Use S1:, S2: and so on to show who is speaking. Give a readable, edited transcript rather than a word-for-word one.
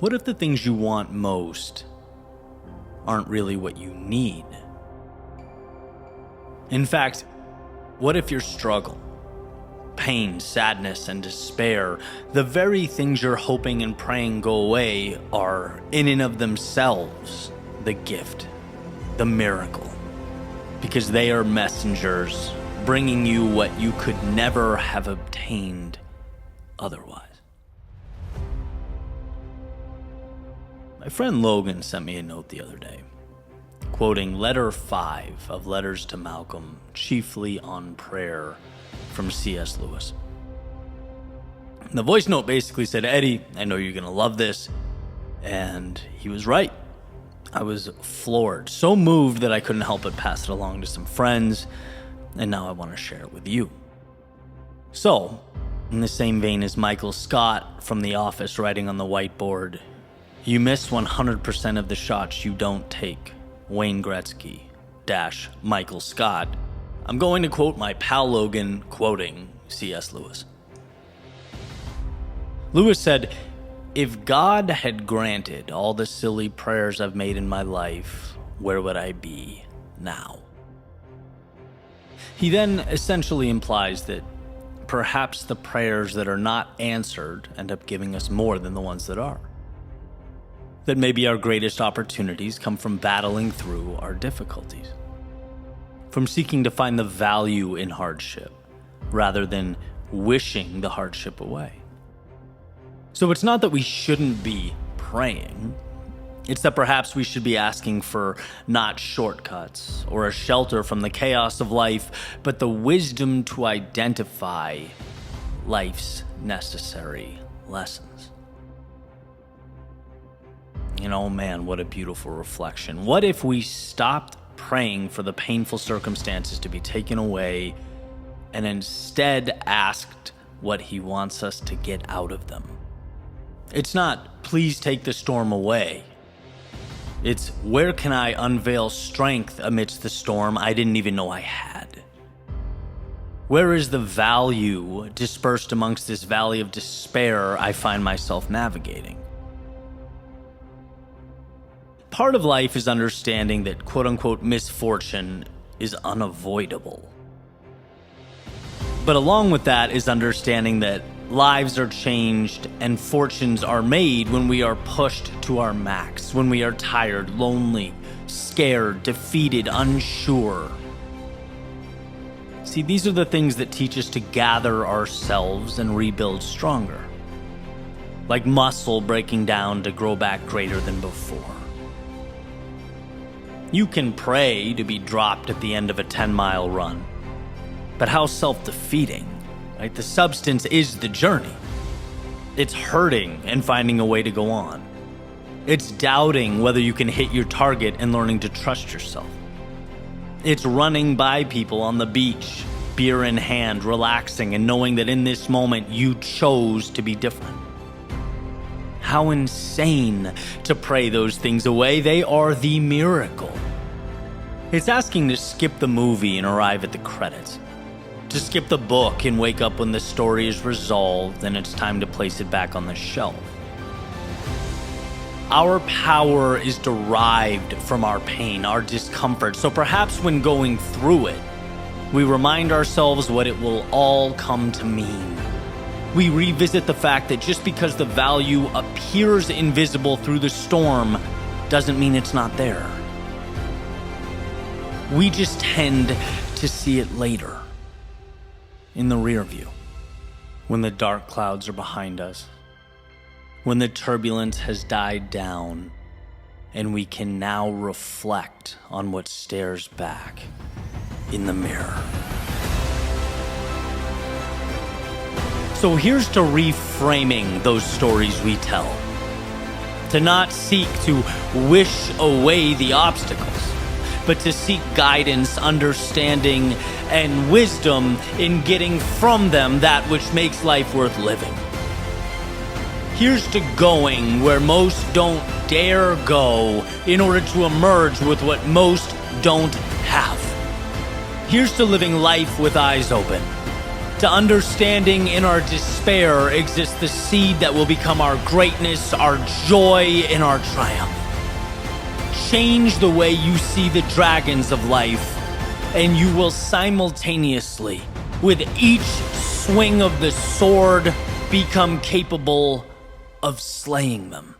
S1: What if the things you want most aren't really what you need? In fact, what if your struggle, pain, sadness, and despair, the very things you're hoping and praying go away, are in and of themselves the gift, the miracle, because they are messengers bringing you what you could never have obtained otherwise. My friend Logan sent me a note the other day, quoting letter 5 of Letters to Malcolm, chiefly on prayer, from C.S. Lewis. The voice note basically said, "Eddie, I know you're going to love this." And he was right. I was floored, so moved that I couldn't help but pass it along to some friends, and now I want to share it with you. So, in the same vein as Michael Scott from The Office writing on the whiteboard, "You miss 100% of the shots you don't take. Wayne Gretzky - Michael Scott." I'm going to quote my pal Logan quoting C.S. Lewis. Lewis said, "If God had granted all the silly prayers I've made in my life, where would I be now?" He then essentially implies that perhaps the prayers that are not answered end up giving us more than the ones that are. That maybe our greatest opportunities come from battling through our difficulties, from seeking to find the value in hardship rather than wishing the hardship away. So it's not that we shouldn't be praying. It's that perhaps we should be asking for not shortcuts or a shelter from the chaos of life, but the wisdom to identify life's necessary lessons. And oh man, what a beautiful reflection. What if we stopped praying for the painful circumstances to be taken away and instead asked what he wants us to get out of them? It's not, "Please take the storm away." It's, "Where can I unveil strength amidst the storm I didn't even know I had? Where is the value dispersed amongst this valley of despair I find myself navigating?" Part of life is understanding that quote-unquote misfortune is unavoidable. But along with that is understanding that lives are changed and fortunes are made when we are pushed to our max, when we are tired, lonely, scared, defeated, unsure. See, these are the things that teach us to gather ourselves and rebuild stronger, like muscle breaking down to grow back greater than before. You can pray to be dropped at the end of a 10-mile run, but how self-defeating, right? The substance is the journey. It's hurting and finding a way to go on. It's doubting whether you can hit your target and learning to trust yourself. It's running by people on the beach, beer in hand, relaxing and knowing that in this moment you chose to be different. How insane to pray those things away. They are the miracle. It's asking to skip the movie and arrive at the credits, to skip the book and wake up when the story is resolved and it's time to place it back on the shelf. Our power is derived from our pain, our discomfort, so perhaps when going through it, we remind ourselves what it will all come to mean. We revisit the fact that just because the value appears invisible through the storm doesn't mean it's not there. We just tend to see it later, in the rear view, when the dark clouds are behind us, when the turbulence has died down, and we can now reflect on what stares back in the mirror. So here's to reframing those stories we tell. To not seek to wish away the obstacles, but to seek guidance, understanding, and wisdom in getting from them that which makes life worth living. Here's to going where most don't dare go in order to emerge with what most don't have. Here's to living life with eyes open, To understanding in our despair exists the seed that will become our greatness, our joy, and our triumph. Change the way you see the dragons of life, and you will simultaneously, with each swing of the sword, become capable of slaying them.